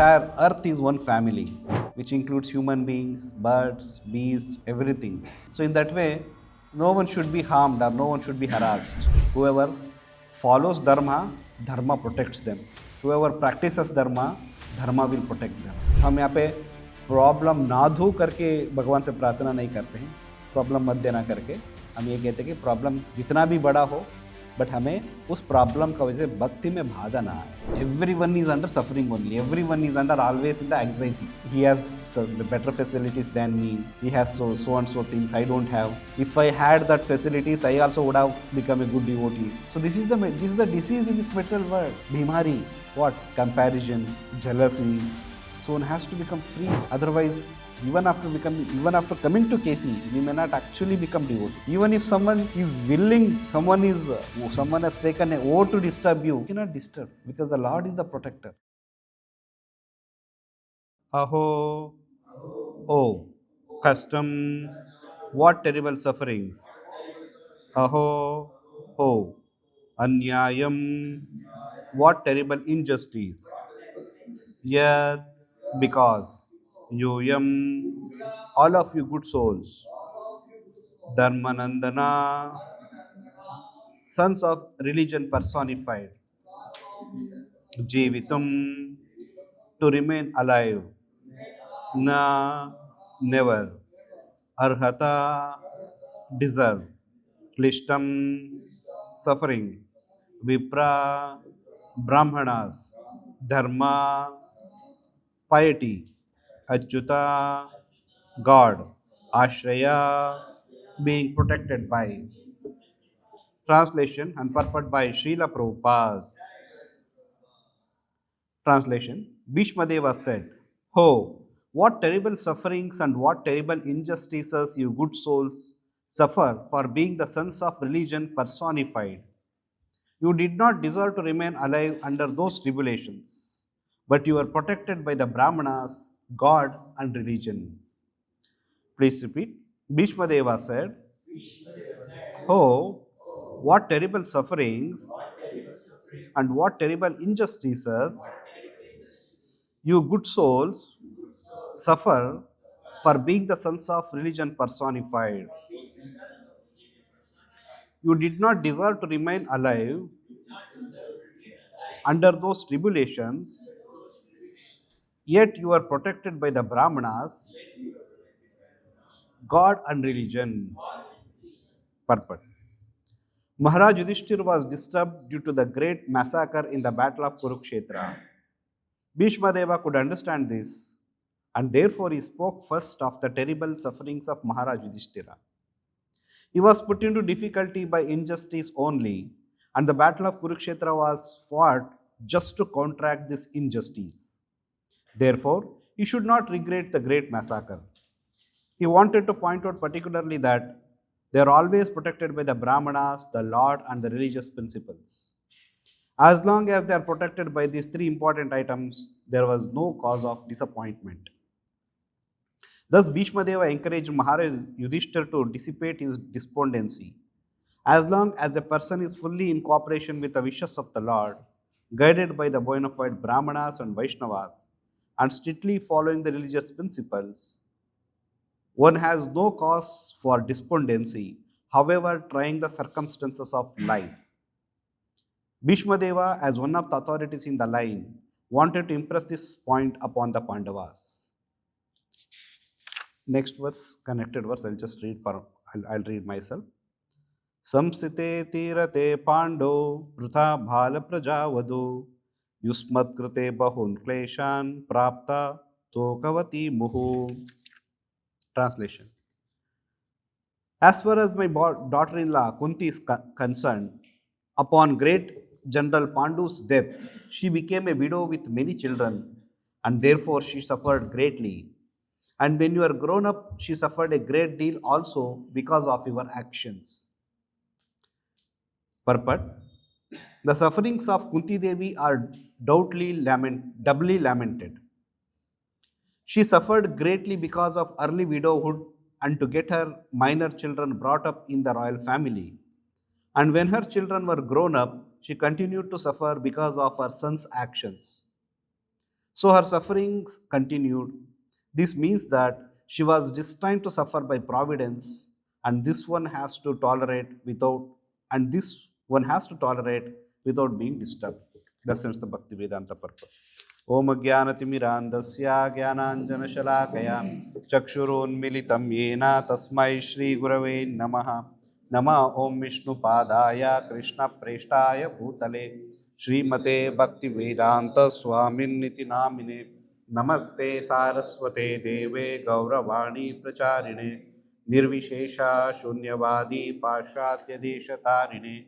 entire earth is one family, which includes human beings, birds, beasts, everything. So, in that way, no one should be harmed or no one should be harassed. Whoever follows dharma, dharma protects them. Whoever practices dharma, dharma will protect them. हम यहाँ पे problem ना दो करके भगवान से प्रार्थना नहीं करते हैं, प्रॉब्लम मत देना करके हम ये कहते हैं कि प्रॉब्लम जितना भी बड़ा हो, बट हमें उस प्रॉब्लम का वजह से भक्ति में बाधा ना आए. Every one is under suffering only, every one is under always in the anxiety. He has better facilities than me, he has so and so things I don't have. If I had that facilities, I also would have become a good devotee. So this is the disease in this material world. Bhimari, what? Comparison, jealousy. So one has to become free. Otherwise, even after coming to KC, we may not actually become devotee. Even if someone is willing, someone has taken an oath to disturb you cannot disturb, because the Lord is the protector. Aho, oh, custom, what terrible sufferings. Aho, oh, anyayam, what terrible injustice. Yet, because Yoyam, all of you good souls, Dharmanandana, sons of religion personified, Jeevitum, to remain alive, Na, never, Arhata, deserve, Klishtam, suffering, Vipra, Brahmanas, Dharma, piety, Achyuta, God, Ashraya, being protected by. Translation and purport by Srila Prabhupada. Translation: Bhishmadeva said, "Oh, what terrible sufferings and what terrible injustices you good souls suffer for being the sons of religion personified. You did not deserve to remain alive under those tribulations, but you were protected by the Brahmanas, God, and religion." Please repeat. Bhishmadeva said, "Oh, what terrible sufferings and what terrible injustices you good souls suffer for being the sons of religion personified. You did not deserve to remain alive under those tribulations, yet you are protected by the Brahmanas, God, and religion." Purport. Maharaj Yudhishthir was disturbed due to the great massacre in the battle of Kurukshetra. Bhishmadeva could understand this, and therefore he spoke first of the terrible sufferings of Maharaj Yudhishthira. He was put into difficulty by injustice only, and the battle of Kurukshetra was fought just to counteract this injustice. Therefore, he should not regret the great massacre. He wanted to point out particularly that they are always protected by the Brahmanas, the Lord, and the religious principles. As long as they are protected by these three important items, there was no cause of disappointment. Thus, Bhishmadeva encouraged Maharaj Yudhishthira to dissipate his despondency. As long as a person is fully in cooperation with the wishes of the Lord, guided by the bona fide Brahmanas and Vaishnavas, and strictly following the religious principles, one has no cause for despondency, however trying the circumstances of life. Bhishmadeva, as one of the authorities in the line, wanted to impress this point upon the Pandavas. Next verse, connected verse, I'll read myself. Samsite tirate pando vrutha bhala prajavado yusmat krite bahun kleshan prapta tokavati muhu. Translation. As far as my daughter-in-law Kunti is concerned, upon great General Pandu's death, she became a widow with many children, and therefore she suffered greatly. And when you are grown up, she suffered a great deal also because of your actions. Purport. The sufferings of Kunti Devi are doubly doubly lamented. She suffered greatly because of early widowhood and to get her minor children brought up in the royal family. And when her children were grown up, she continued to suffer because of her son's actions. So her sufferings continued. This means that she was destined to suffer by providence, and this one has to tolerate without, and this one has to tolerate without being disturbed. That's the Bhakti Vedanta purpose. Om Jnanatimirandasya Jnananjanashalakaya Chakshurunmilitam Yena Tasmai Shri Gurave Namaha Nama Om Vishnu Padaya Krishna Preshtaya Bhutale Srimate Bhakti Vedanta Swamin Niti Namine Namaste Saraswate Deve Gauravani Pracharine Nirvishesha Shunyavadi Pashatya Deshatarine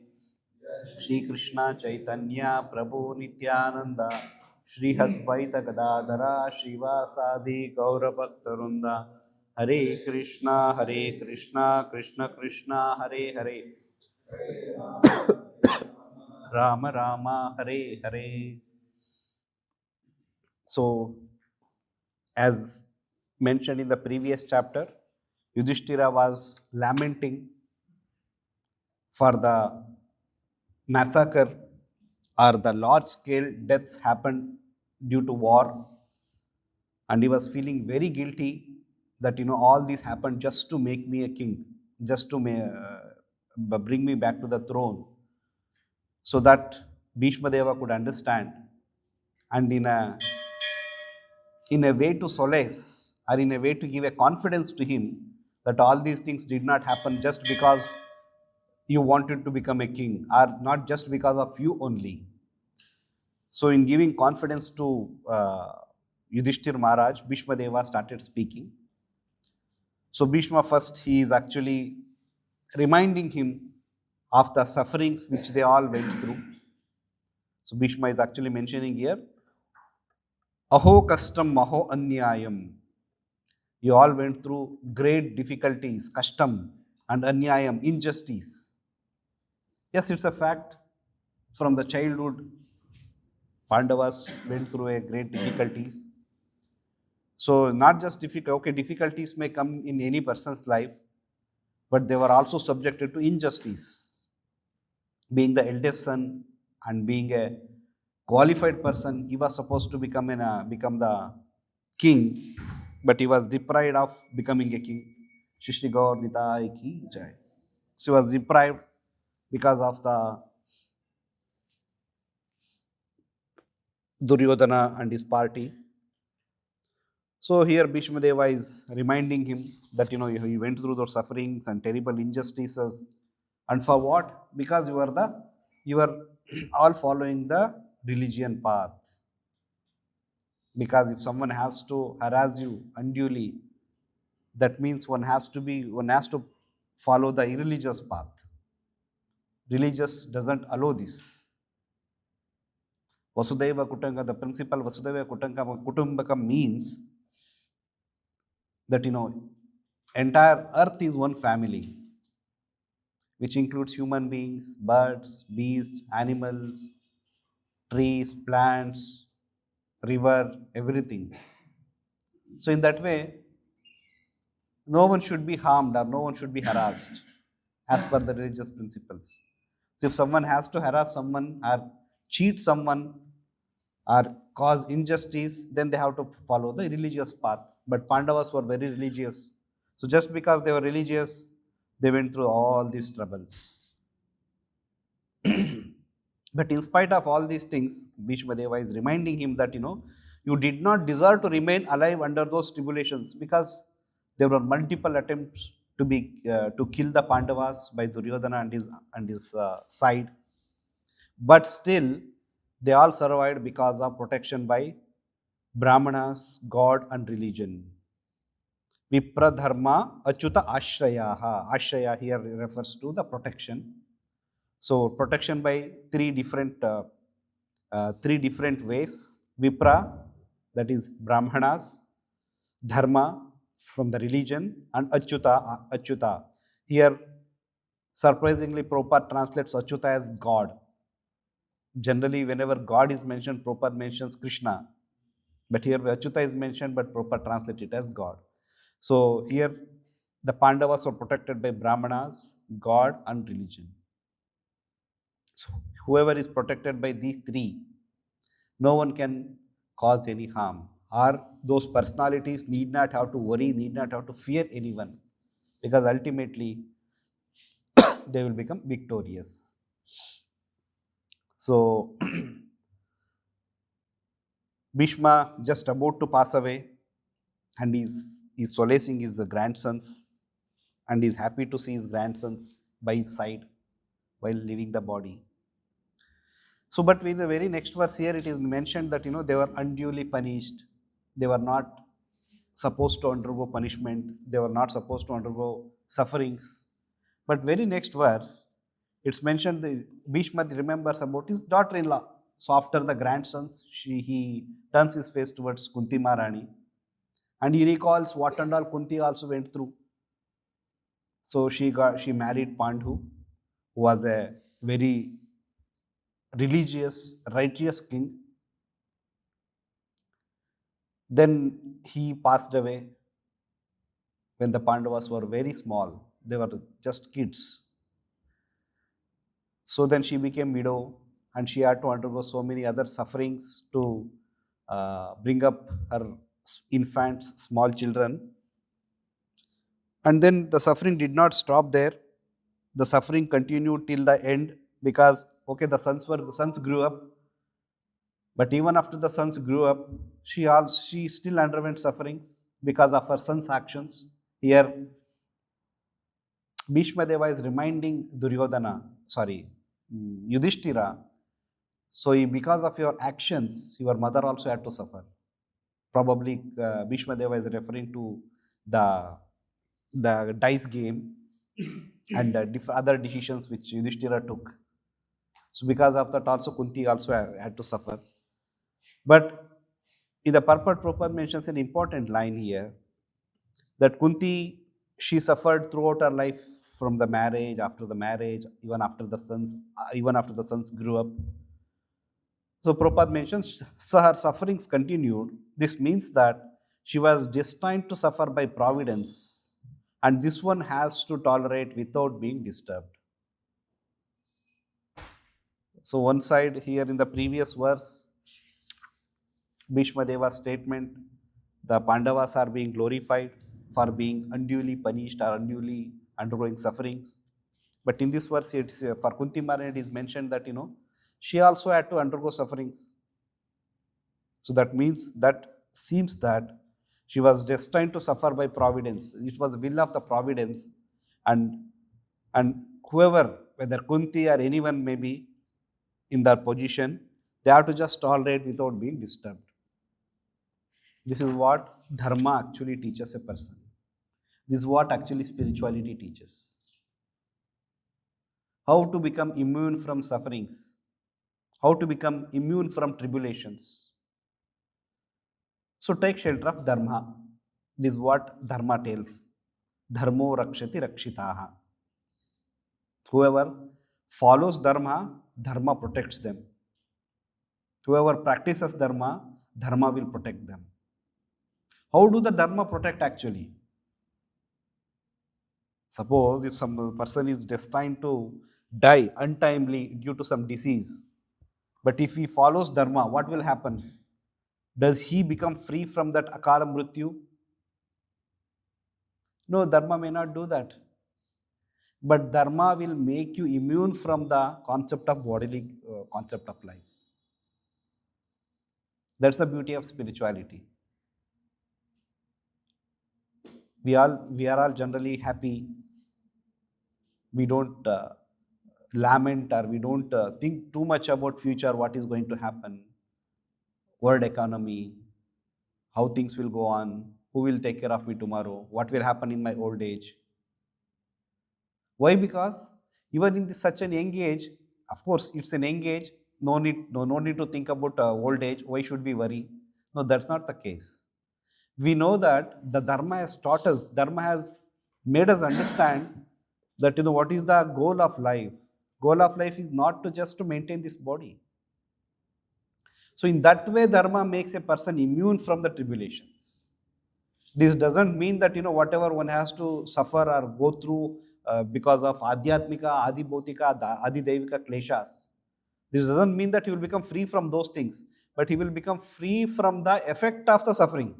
Shri Krishna Chaitanya Prabhu Nityananda Shri Advaita Gadadhara श्रीवासादि गौरभक्तवृंद Hare Krishna Krishna Krishna Hare Hare Rama Rama Hare Hare. So, as mentioned in the previous chapter, Yudhishthira was lamenting for the massacre or the large scale deaths happened due to war, and he was feeling very guilty that all this happened just to make me a king, just to bring me back to the throne, so that Bhishma Deva could understand, and in a way to solace, or in a way to give a confidence to him, that all these things did not happen just because you wanted to become a king, or not just because of you only. So, in giving confidence to Yudhishthir Maharaj, Bhishma Deva started speaking. So, Bhishma first, he is actually reminding him of the sufferings which they all went through. So, Bhishma is actually mentioning here, Aho kastam maho anyayam. You all went through great difficulties, kastam and anyayam, injustice. Yes, it's a fact. From the childhood, Pandavas went through a great difficulties. So not just difficult, okay, difficulties may come in any person's life, but they were also subjected to injustice. Being the eldest son and being a qualified person, he was supposed to become the king, but he was deprived of becoming a king. Shishti Gaur Nitai ki jai. So he was deprived because of the Duryodhana and his party. So here Bhishma Deva is reminding him that he went through those sufferings and terrible injustices, and for what? Because you are all following the religion path. Because if someone has to harass you unduly, that means one has to follow the irreligious path. Religious doesn't allow this. Vasudhaiva Kutumbakam, the principle Vasudhaiva Kutumbakam means that entire earth is one family, which includes human beings, birds, beasts, animals, trees, plants, river, everything. So in that way, no one should be harmed or no one should be harassed as per the religious principles. So if someone has to harass someone or cheat someone or cause injustice, then they have to follow the religious path. But Pandavas were very religious. So just because they were religious, they went through all these troubles. But in spite of all these things, Bhishma Deva is reminding him that you did not deserve to remain alive under those tribulations, because there were multiple attempts to kill the Pandavas by Duryodhana and his side, but still they all survived because of protection by Brahmanas, God, and religion. Vipra dharma achyuta ashrayaha. Ashraya here refers to the protection. So protection by three different ways. Vipra, that is Brahmanas; Dharma, from the religion; and Achyuta. Here, surprisingly, Prabhupada translates Achyuta as God. Generally, whenever God is mentioned, Prabhupada mentions Krishna. But here Achyuta is mentioned, but Prabhupada translates it as God. So here, the Pandavas were protected by Brahmanas, God, and religion. So whoever is protected by these three, no one can cause any harm, or those personalities need not have to worry, need not have to fear anyone, because ultimately they will become victorious. So, Bhishma just about to pass away, and he's solacing his grandsons, and he's happy to see his grandsons by his side while leaving the body. So, but in the very next verse here, it is mentioned that they were unduly punished. They were not supposed to undergo punishment. They were not supposed to undergo sufferings. But very next verse, it's mentioned the Bhishma remembers about his daughter-in-law. So after the grandsons, he turns his face towards Kunti Maharani, and he recalls what and all Kunti also went through. So she married Pandhu, who was a very religious, righteous king. Then he passed away when the Pandavas were very small. They were just kids. So then she became widow, and she had to undergo so many other sufferings to bring up her infants, small children. And then the suffering did not stop there. The suffering continued till the end, because okay, the sons grew up, but even after the sons grew up, she still underwent sufferings because of her son's actions. Here, Bhishma Deva is reminding Yudhishthira. So, because of your actions, your mother also had to suffer. Probably Bhishma Deva is referring to the dice game and other decisions which Yudhishthira took. So, because of that, also Kunti also had to suffer. But in the purport, Prabhupada mentions an important line here, that Kunti, she suffered throughout her life, from the marriage, after the marriage, even after the sons grew up. So Prabhupada mentions, so her sufferings continued. This means that she was destined to suffer by providence, and this one has to tolerate without being disturbed. So one side here in the previous verse, Bhishma Deva's statement, the Pandavas are being glorified for being unduly punished or unduly undergoing sufferings. But in this verse, it's, for Kunti Maharani, it is mentioned that, she also had to undergo sufferings. So that means, that seems that she was destined to suffer by providence. It was the will of the providence, and whoever, whether Kunti or anyone may be in that position, they have to just tolerate without being disturbed. This is what dharma actually teaches a person. This is what actually spirituality teaches. How to become immune from sufferings. How to become immune from tribulations. So take shelter of dharma. This is what dharma tells. Dharmo rakshati rakshitaha. Whoever follows dharma, dharma protects them. Whoever practices dharma, dharma will protect them. How do the dharma protect actually? Suppose if some person is destined to die untimely due to some disease, but if he follows dharma, what will happen? Does he become free from that akala mrityu? No, dharma may not do that. But dharma will make you immune from the concept of bodily concept of life. That's the beauty of spirituality. We are all generally happy. We don't lament, or we don't think too much about future, what is going to happen, world economy, how things will go on, who will take care of me tomorrow, what will happen in my old age. Why? Because even in such an young age, of course, it's an young age, no need to think about old age. Why should we worry? No, that's not the case. We know that the dharma has taught us, dharma has made us understand that what is the goal of life. Goal of life is not to just to maintain this body. So in that way, dharma makes a person immune from the tribulations. This doesn't mean that whatever one has to suffer or go through because of adhyatmika, adibhautika, adidevika kleshas. This doesn't mean that you will become free from those things. but he will become free from the effect of the suffering.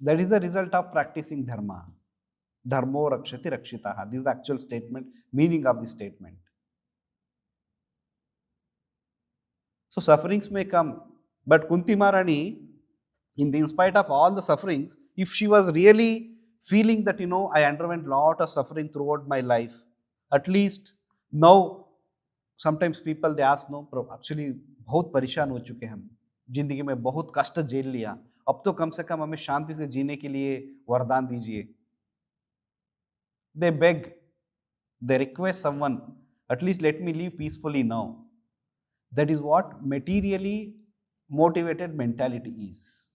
That is the result of practicing dharma. Dharmo rakshati rakshitaha. This is the actual statement, meaning of the statement. So sufferings may come, but Kunti Maharani, in spite of all the sufferings, if she was really feeling that, I underwent lot of suffering throughout my life, at least now, sometimes people they ask, no, actually बहुत परेशान हो चुके हम, जिंदगी में बहुत कष्ट झेल लिया, अब तो कम से कम हमें शांति से जीने के लिए वरदान दीजिए. They beg, they request someone, at least let me live peacefully now. That is what materially motivated mentality is.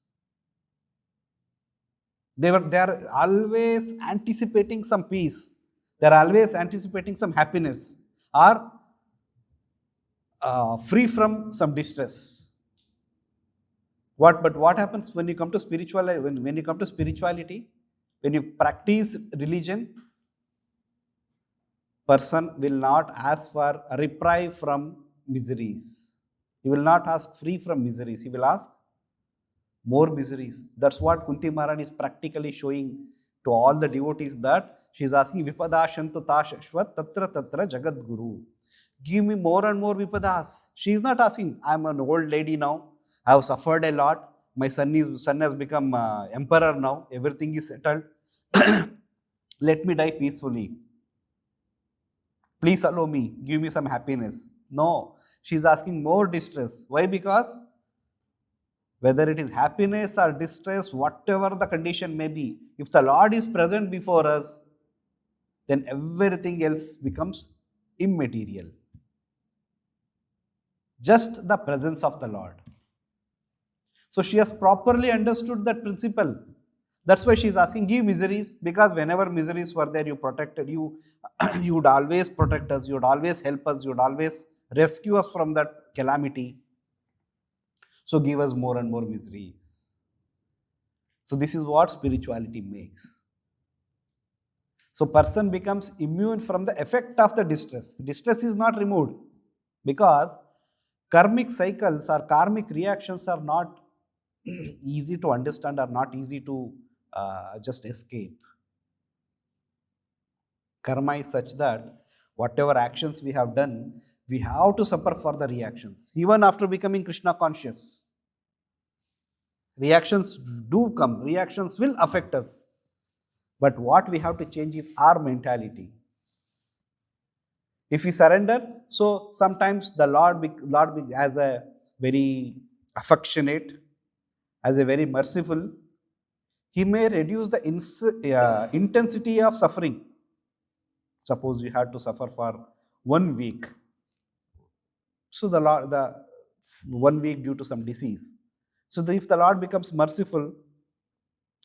They are always anticipating some peace. They are always anticipating some happiness or free from some distress. But what happens when you come to spirituality? When you come to spirituality, when you practice religion, person will not ask for a reprieve from miseries. He will not ask free from miseries. He will ask more miseries. That's what Kunti Maharani is practically showing to all the devotees, that she is asking vipadashantu ta shashvat tatra tatra jagat guru. Give me more and more vipadas. She is not asking, I am an old lady now, I have suffered a lot, my son has become emperor now, everything is settled. Let me die peacefully. Please allow me, give me some happiness. No, she is asking more distress. Why? Because whether it is happiness or distress, whatever the condition may be, if the Lord is present before us, then everything else becomes immaterial. Just the presence of the Lord. So she has properly understood that principle. That's why she is asking, give miseries, because whenever miseries were there, you protected, you would always protect us, you would always help us, you would always rescue us from that calamity. So give us more and more miseries. So this is what spirituality makes. So person becomes immune from the effect of the distress. Distress is not removed because karmic cycles or karmic reactions are not easy to understand, are not easy to just escape. Karma is such that whatever actions we have done, we have to suffer for the reactions. Even after becoming Krishna conscious, reactions do come, reactions will affect us. But what we have to change is our mentality. If we surrender, so sometimes the Lord as a very affectionate, as a very merciful, He may reduce the intensity of suffering. Suppose you had to suffer for 1 week. So the 1 week due to some disease. So if the Lord becomes merciful,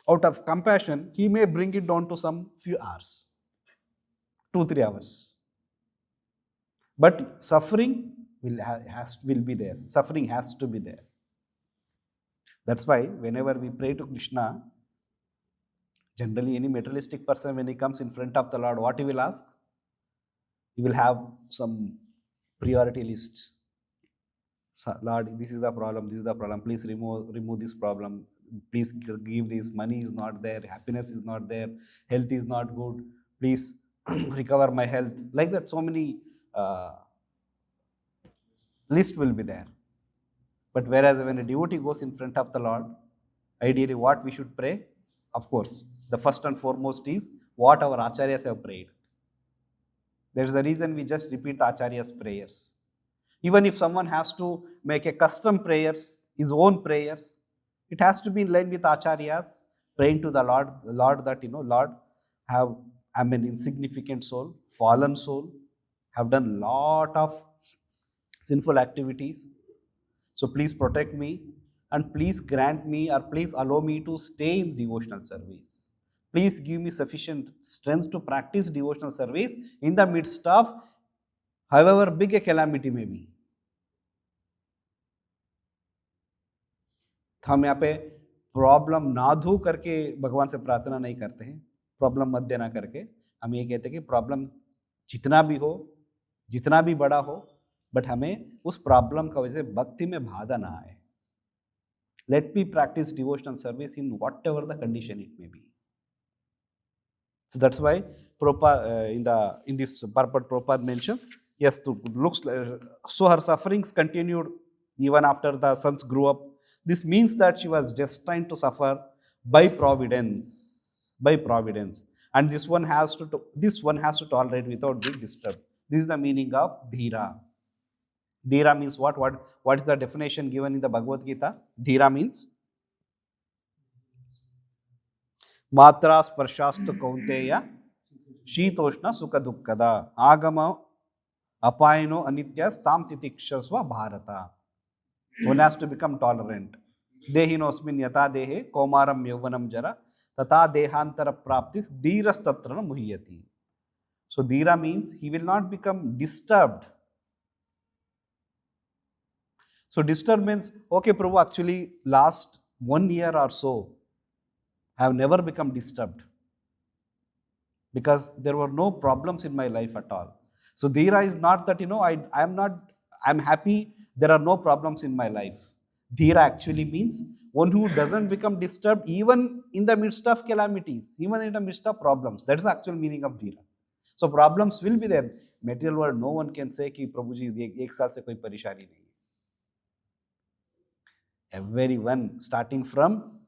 out of compassion, He may bring it down to some few hours, 2-3 hours. But suffering will be there. Suffering has to be there. That's why whenever we pray to Krishna, generally any materialistic person, when he comes in front of the Lord, what he will ask? He will have some priority list. So, Lord, this is the problem, please remove this problem, please give this, money is not there, happiness is not there, health is not good, please recover my health. Like that, so many list will be there. But whereas when a devotee goes in front of the Lord, ideally what we should pray? Of course, the first and foremost is what our acharyas have prayed. There is a reason we just repeat the acharya's prayers. Even if someone has to make a custom prayers, his own prayers, it has to be in line with acharyas, praying to the Lord that, Lord, I'm an insignificant soul, fallen soul, have done lot of sinful activities. So please protect me and please grant me or please allow me to stay in devotional service. Please give me sufficient strength to practice devotional service in the midst of however big a calamity may be. हम यहाँ पे problem ना धो करके भगवान से प्रार्थना नहीं करते हैं, प्रॉब्लम मत देना करके हम ये कहते हैं कि प्रॉब्लम जितना भी हो, जितना भी बड़ा हो, बट हमें उस प्रॉब्लम का वजह से भक्ति में बाधा ना आए. Let me practice devotional service in whatever the condition it may be. So that's why Prabhupada, in this purport, Prabhupada mentions, yes, looks so her sufferings continued even after the sons grew up. This means that she was destined to suffer by providence, and this one has to tolerate without being disturbed. This is the meaning of dhira. Dhira means what? What is the definition given in the Bhagavad Gita? Dhira means मात्रा स्पर्शास्तु कौंतेय शीतोष्ण सुख दुःखद आगम अपायनो अनित्य स्ताम तितिक्षस्व Bharat. One has to become tolerant. देहिनोस्मिन् यथा देहे कौमारं यौवनं जरा तथा देहांतर प्राप्ति धीरस्तत्र न मुह्यति. So dhira means he will not become disturbed. So disturbed means, okay Prabhu, actually last 1 year or so I have never become disturbed because there were no problems in my life at all. So dhira is not that, I'm happy, there are no problems in my life. Dhira actually means one who doesn't become disturbed even in the midst of calamities, even in the midst of problems. That is the actual meaning of dhira. So problems will be there. Material world, no one can say कि प्रभु जी एक साल से कोई परेशानी नहीं है. Everyone, starting from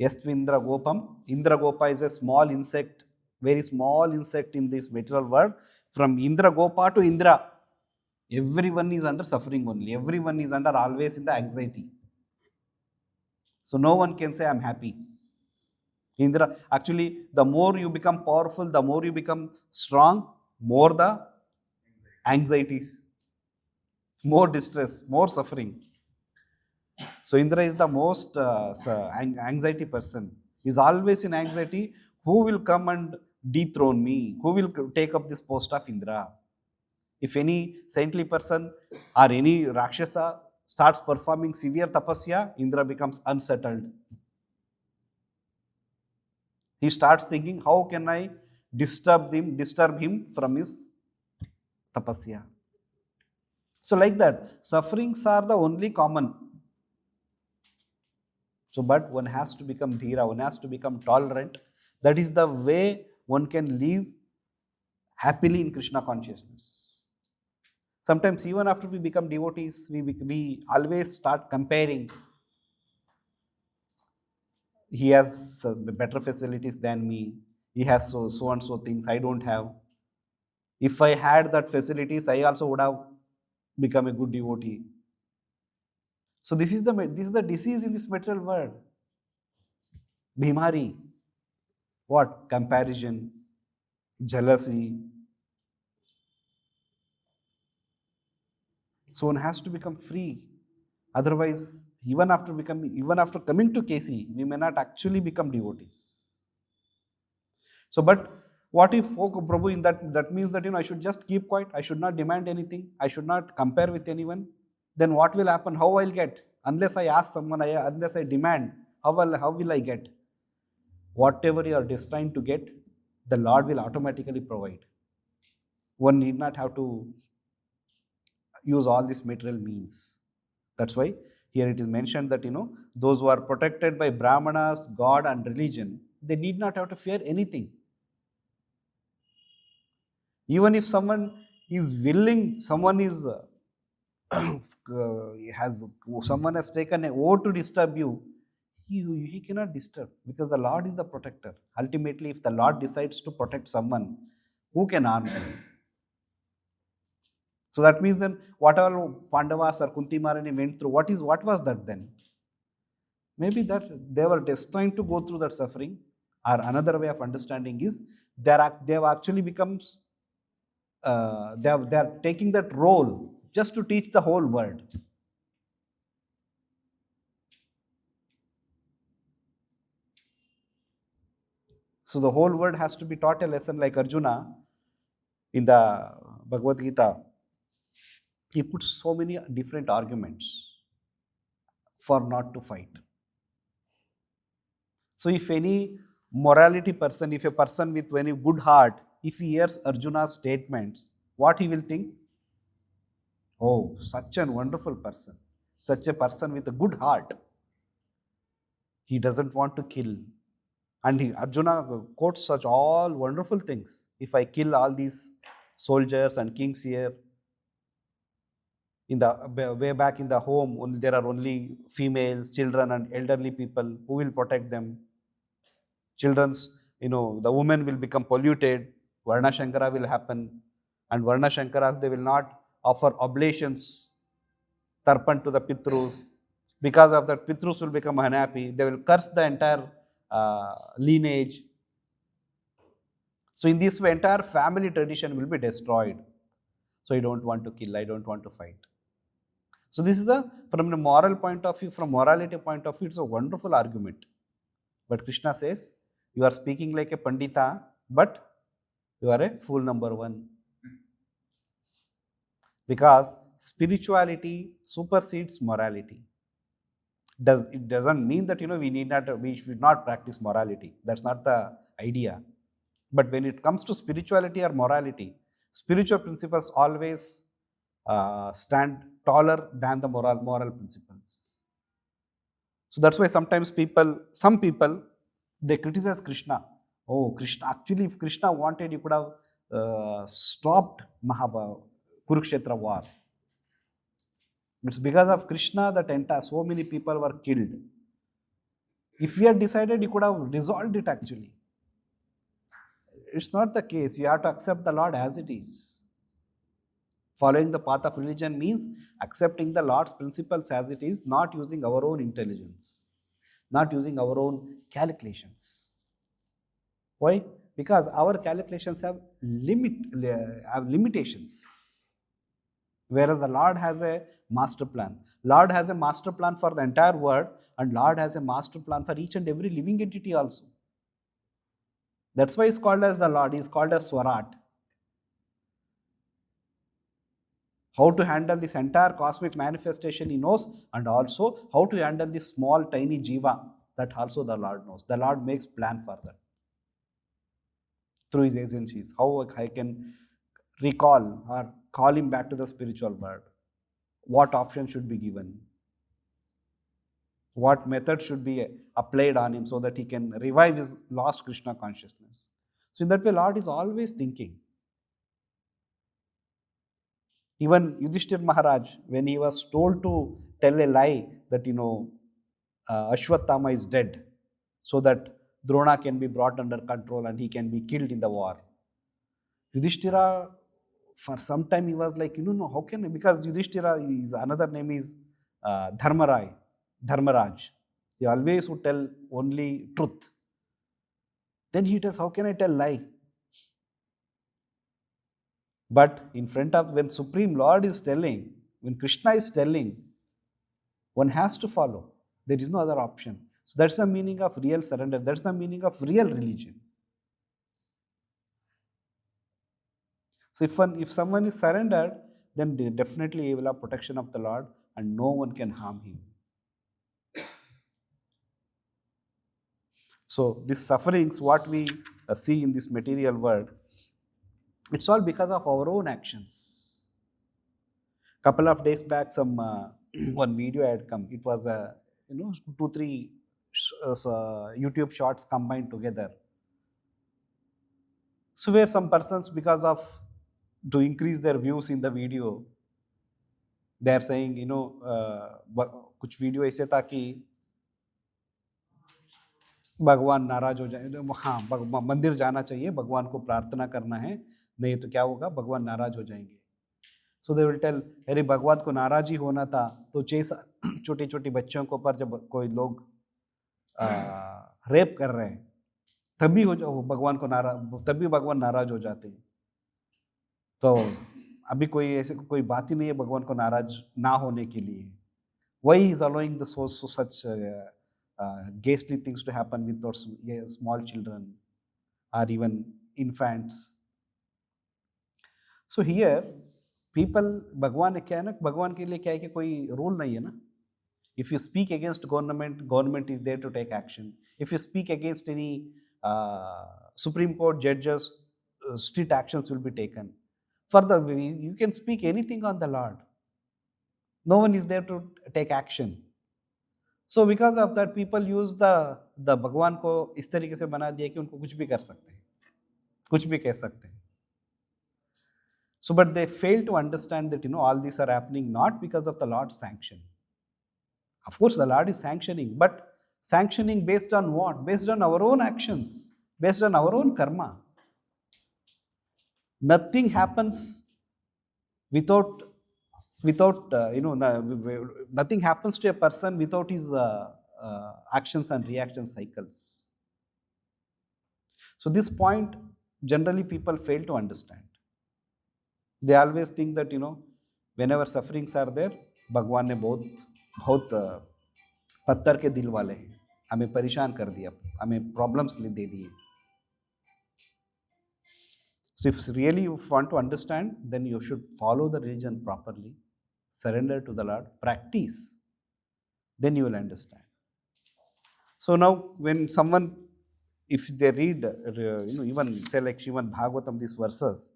Yastvindra Gopam. Indra Gopa is a small insect, very small insect in this material world. From Indra Gopa to Indra, everyone is under suffering only. Everyone is under always in the anxiety. So no one can say I'm happy. Indra, actually, the more you become powerful, the more you become strong, more the anxieties, more distress, more suffering. So Indra is the most anxiety person. He's always in anxiety. Who will come and dethrone me? Who will take up this post of Indra? If any saintly person or any Rakshasa starts performing severe tapasya, Indra becomes unsettled. He starts thinking, how can I disturb him from his tapasya? So like that, sufferings are the only common. So, but one has to become dhira, one has to become tolerant. That is the way one can live happily in Krishna consciousness. Sometimes even after we become devotees, we always start comparing. He has better facilities than me. He has so and so things I don't have. If I had that facilities, I also would have become a good devotee. So this is the disease in this material world. Bhimari. What? Comparison, jealousy. So one has to become free. Otherwise, even after coming to KC, we may not actually become devotees. So, but what if, oh Prabhu, in that means that I should just keep quiet, I should not demand anything, I should not compare with anyone. Then what will happen? How I'll get? Unless I ask someone, unless I demand, how will I get? Whatever you are destined to get, the Lord will automatically provide. One need not have to use all these material means. That's why here it is mentioned that those who are protected by Brahmanas, God and religion, they need not have to fear anything. Even if someone is willing, someone has taken an oath to disturb you, he cannot disturb because the Lord is the protector. Ultimately, if the Lord decides to protect someone, who can harm him? So that means then whatever Pandavas or Kunti Maharani went through, what was that then? Maybe that they were destined to go through that suffering. Or another way of understanding is they have actually become they are taking that role just to teach the whole world. So the whole world has to be taught a lesson like Arjuna in the Bhagavad Gita. He puts so many different arguments for not to fight. So if any morality person, if a person with very good heart, if he hears Arjuna's statements, what he will think? Oh, such a wonderful person, such a person with a good heart. He doesn't want to kill. And Arjuna quotes such all wonderful things. If I kill all these soldiers and kings here, in the way back in the home, only, there are only females, children, and elderly people. Who will protect them? Children's, the women will become polluted. Varna Shankara will happen. And Varna Shankaras, they will not offer oblations, tarpan to the Pitrus. Because of that, Pitrus will become unhappy. They will curse the entire lineage. So in this way, entire family tradition will be destroyed. So I don't want to kill, I don't want to fight. So this is from the moral point of view, from morality point of view, it's a wonderful argument. But Krishna says, you are speaking like a Pandita, but you are a fool number one. Because spirituality supersedes morality. It doesn't mean that we should not practice morality. That's not the idea. But when it comes to spirituality or morality, spiritual principles always stand taller than the moral principles. So that's why sometimes some people, they criticize Krishna. Oh, Krishna! Actually, if Krishna wanted, he could have stopped Kurukshetra war. It's because of Krishna that so many people were killed. If he had decided, he could have resolved it actually. It's not the case. You have to accept the Lord as it is. Following the path of religion means accepting the Lord's principles as it is, not using our own intelligence, not using our own calculations. Why? Because our calculations have limitations. Whereas the Lord has a master plan. Lord has a master plan for the entire world, and Lord has a master plan for each and every living entity also. That's why he's called as the Lord. He's called as Swarat. How to handle this entire cosmic manifestation he knows, and also how to handle this small tiny jiva, that also the Lord knows. The Lord makes plan for that through his agencies. How I can recall or call him back to the spiritual world. What option should be given? What method should be applied on him so that he can revive his lost Krishna consciousness? So in that way, Lord is always thinking. Even Yudhishthir Maharaj, when he was told to tell a lie that, Ashwatthama is dead, so that Drona can be brought under control and he can be killed in the war. Yudhishthira, for some time, he was like, no, how can I? Because Yudhishthira, his another name is Dharmaraj. He always would tell only truth. Then he tells, how can I tell lie? But in front of, when Supreme Lord is telling, when Krishna is telling, one has to follow. There is no other option. So that's the meaning of real surrender. That's the meaning of real religion. So if someone is surrendered, then definitely he will have protection of the Lord and no one can harm him. So these sufferings, what we see in this material world, it's all because of our own actions. Couple of days back, some one video had come. It was 2-3 YouTube shorts combined together. So where some persons, because of to increase their views in the video, they are saying, कुछ video ऐसे था कि भगवान नाराज हो जाए, हाँ मंदिर जाना चाहिए, भगवान को प्रार्थना करना है, नहीं तो क्या होगा, भगवान नाराज हो जाएंगे. सो दे विल टेल, अरे भगवान को नाराज ही होना था तो 6 छोटी छोटी बच्चों को पर जब कोई लोग रेप कर रहे हैं तभी भगवान को तभी भगवान नाराज हो जाते हैं. तो अभी कोई ऐसे कोई बात ही नहीं है भगवान को नाराज ना होने के लिए. Why is allowing the such ghastly things to happen with those small children or even infants? So here people, भगवान क्या है ना, भगवान के लिए क्या है कि कोई रूल नहीं है ना. If you speak against government, government is there to take action. If you speak against any Supreme Court judges, strict actions will be taken. Further, you can speak anything on the Lord. No one is there to take action. So because of that, people use the भगवान को इस तरीके से बना दिया कि उनको कुछ भी कर सकते हैं, कुछ भी कह सकते हैं. So but they fail to understand that all these are happening not because of the Lord's sanction. Of course, the Lord is sanctioning, but sanctioning based on what? Based on our own actions, based on our own karma. Nothing happens without nothing happens to a person without his actions and reaction cycles. So this point generally people fail to understand. They always think that whenever sufferings are there, भगवान ने बहुत बहुत पत्थर के दिल वाले हैं, हमें परेशान कर दिया, हमें प्रॉब्लम्स दे दिए. So if really you want to understand, then you should follow the religion properly, surrender to the Lord, practice, then you will understand. So now when someone, if they read, even say like Srimad Bhagavatam, these verses,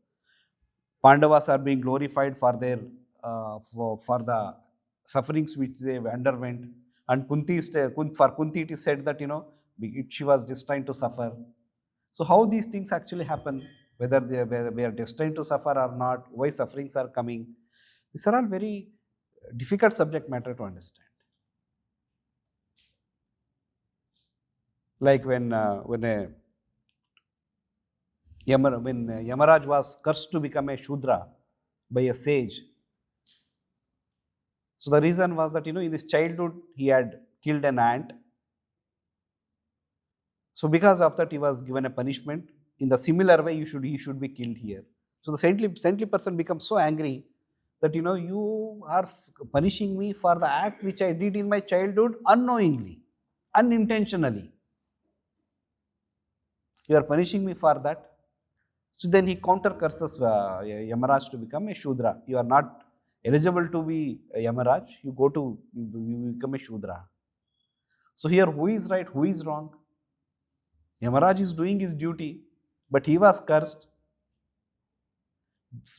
Pandavas are being glorified for their for the sufferings which they underwent, and for Kunti it is said that she was destined to suffer. So how these things actually happen, whether we are destined to suffer or not, why sufferings are coming, these are all very difficult subject matter to understand. Like when Yamaraj was cursed to become a Shudra by a sage. So the reason was that in his childhood he had killed an ant. So because of that he was given a punishment. In the similar way, he should be killed here. So the saintly person becomes so angry that you are punishing me for the act which I did in my childhood unknowingly, unintentionally. You are punishing me for that. So then he counter curses Yamaraj to become a Shudra. You are not eligible to be a Yamaraj. You become a Shudra. So here, who is right, who is wrong? Yamaraj is doing his duty, but he was cursed.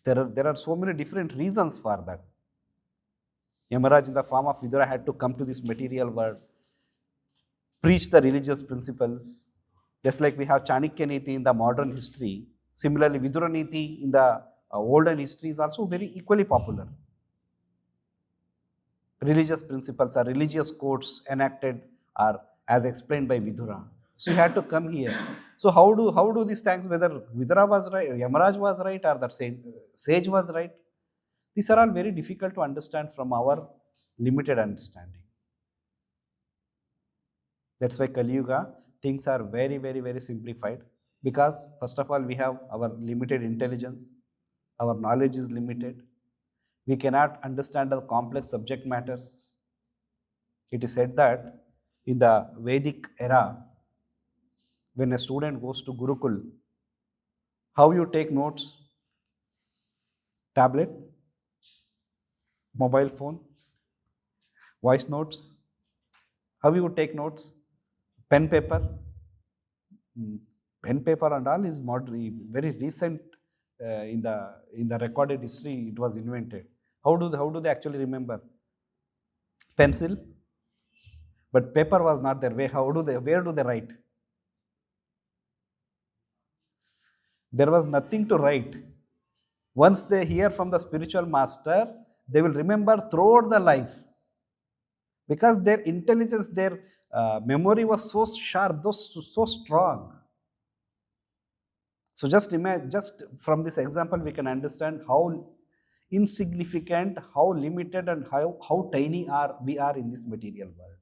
There are so many different reasons for that. Yamaraj in the form of Vidura had to come to this material world, preach the religious principles. Just like we have Chanakya Niti in the modern history, similarly Vidura Niti in the olden history is also very equally popular. Religious principles or religious codes enacted are as explained by Vidura. So he had to come here. So how do these things, whether Vidura was right, Yamaraj was right, or that sage was right, these are all very difficult to understand from our limited understanding. That's why Kali Yuga, things are very, very, very simplified, because first of all we have our limited intelligence, our knowledge is limited, we cannot understand the complex subject matters. It is said that in the Vedic era, when a student goes to Gurukul, how you take notes? Tablet, mobile phone, voice notes. How you take notes? Pen, paper. Pen, paper and all is very recent in the recorded history. It was invented. How do they actually remember? Pencil, but paper was not there. Where do they write? There was nothing to write. Once they hear from the spiritual master, they will remember throughout the life, because their intelligence, their memory was so sharp, so strong. So just from this example, we can understand how insignificant, how limited, and how tiny we are in this material world.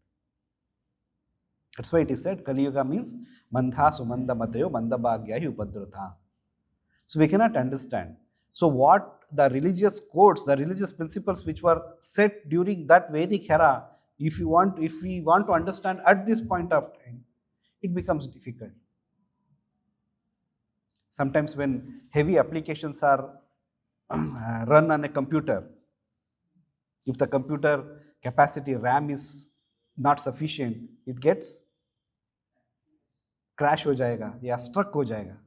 That's why it is said Kali Yuga means Mandha Sumanda Matayo Mandabhagyahi Upadrutha. So we cannot understand. So what the religious codes, the religious principles which were set during that Vedic era, if we want to understand at this point of time, it becomes difficult. Sometimes when heavy applications are run on a computer, if the computer capacity RAM is not sufficient, it gets crash हो जाएगा या stuck हो जाएगा.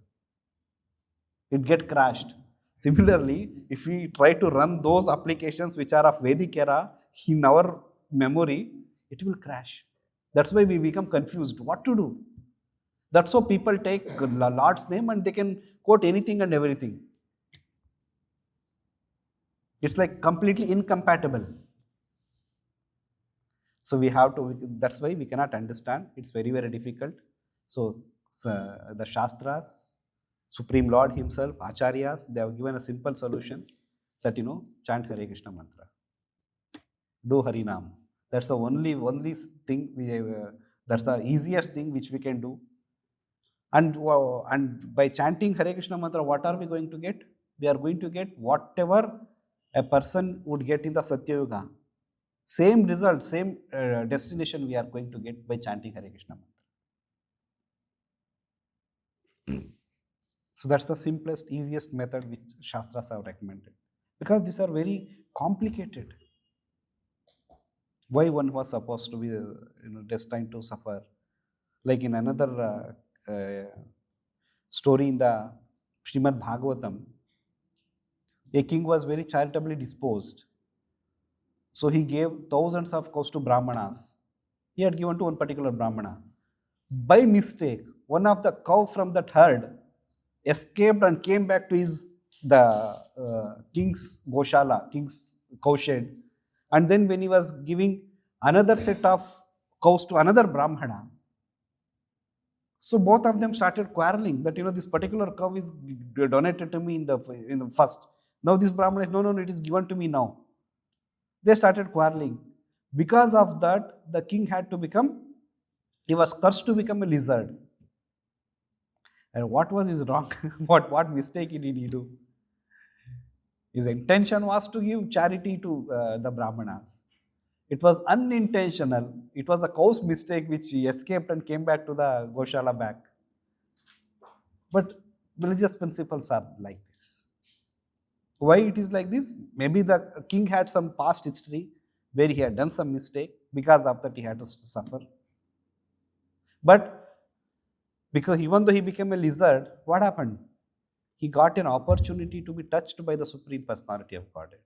It get crashed. Similarly, if we try to run those applications which are of Vedic era in our memory, it will crash. That's why we become confused. What to do? That's how people take the Lord's name and they can quote anything and everything. It's like completely incompatible. So we have to, that's why we cannot understand. It's very, very difficult. So the Shastras, Supreme Lord Himself, Acharyas, they have given a simple solution that, chant Hare Krishna mantra, do Harinam. That's the only thing that's the easiest thing which we can do. And by chanting Hare Krishna mantra, what are we going to get? We are going to get whatever a person would get in the Satya Yuga. Same result, same destination we are going to get by chanting Hare Krishna mantra. So that's the simplest, easiest method which Shastras have recommended. Because these are very complicated. Why one was supposed to be destined to suffer? Like in another story in the Srimad Bhagavatam, a king was very charitably disposed. So he gave thousands of cows to Brahmanas. He had given to one particular Brahmana. By mistake, one of the cow from that herd escaped and came back to the king's Goshala, king's cow shed. And then when he was giving another set of cows to another Brahmana, so both of them started quarreling that this particular cow is donated to me in the first. Now this Brahmana is no, it is given to me now. They started quarreling. Because of that, the king he was cursed to become a lizard. And what was his wrong? what mistake did he do? His intention was to give charity to the Brahmanas. It was unintentional. It was a cow's mistake which he escaped and came back to the Goshala back. But religious principles are like this. Why it is like this? Maybe the king had some past history where he had done some mistake. Because of that he had to suffer. But because even though he became a lizard, what happened? He got an opportunity to be touched by the Supreme Personality of Godhead.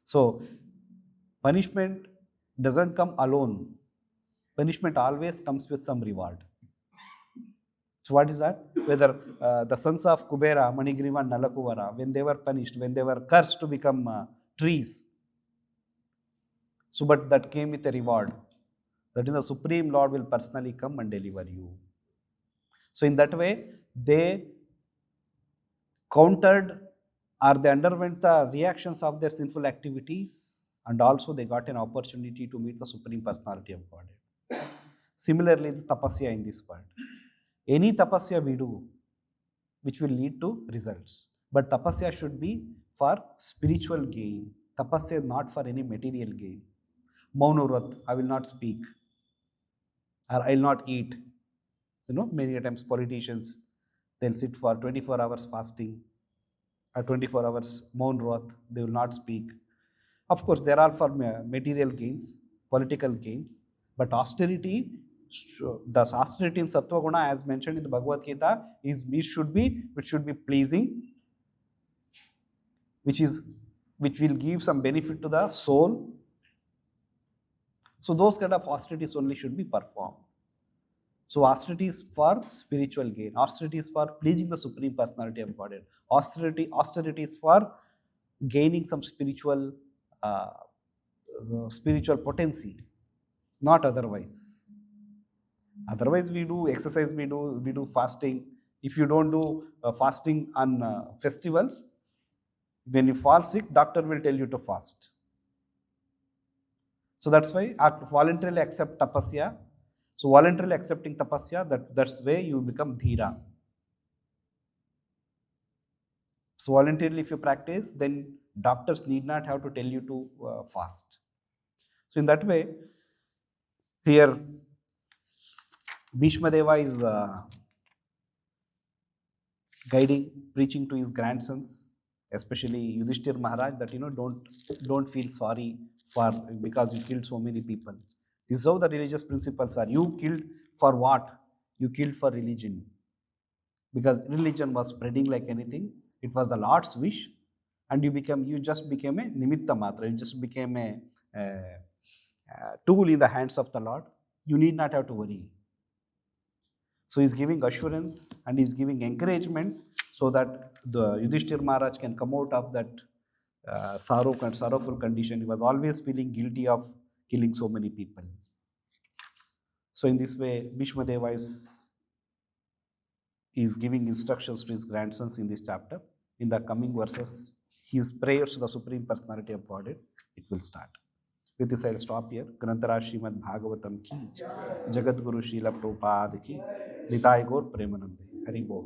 So, punishment doesn't come alone. Punishment always comes with some reward. So what is that? Whether the sons of Kubera, Manigriva and Nalakuvara, when they were punished, when they were cursed to become trees, so but that came with a reward. That is, the Supreme Lord will personally come and deliver you. So in that way, they countered or they underwent the reactions of their sinful activities, and also they got an opportunity to meet the Supreme Personality of Godhead. Similarly, it's tapasya in this world. Any tapasya we do, which will lead to results. But tapasya should be for spiritual gain. Tapasya not for any material gain. Maunurat, I will not speak. Or I will not eat. Many times politicians, they'll sit for 24 hours fasting or 24 hours Maunrat, they will not speak. Of course, they are all for material gains, political gains, but austerity, the austerity in Sattva Guna, as mentioned in the Bhagavad Gita, it should be pleasing, which will give some benefit to the soul. So those kind of austerities only should be performed. So austerity is for spiritual gain. Austerity is for pleasing the Supreme Personality of Godhead. Austerity is for gaining some spiritual potency, not otherwise. Otherwise, we do exercise, we do fasting. If you don't do fasting on festivals, when you fall sick, doctor will tell you to fast. So that's why voluntarily accept tapasya. So voluntarily accepting tapasya, that's the way you become dhira. So voluntarily if you practice, then doctors need not have to tell you to fast. So in that way, here Bhishma Deva is guiding, preaching to his grandsons, especially Yudhishthir Maharaj, that don't feel sorry because you killed so many people. This is how the religious principles are. You killed for what? You killed for religion. Because religion was spreading like anything. It was the Lord's wish, and you just became a nimitta matra. You just became a tool in the hands of the Lord. You need not have to worry. So he's giving assurance and he's giving encouragement so that the Yudhishthir Maharaj can come out of that sorrowful condition. He was always feeling guilty of killing so many people. So in this way, Bhishma Deva is giving instructions to his grandsons in this chapter. In the coming verses, his prayers to the Supreme Personality of Godhead, it will start. With this, I'll stop here. Grantara Srimad Bhagavatam ki, Jagat Guru Srila Prabhupada ki, Nitai Gaur Premanande. Hari Bol.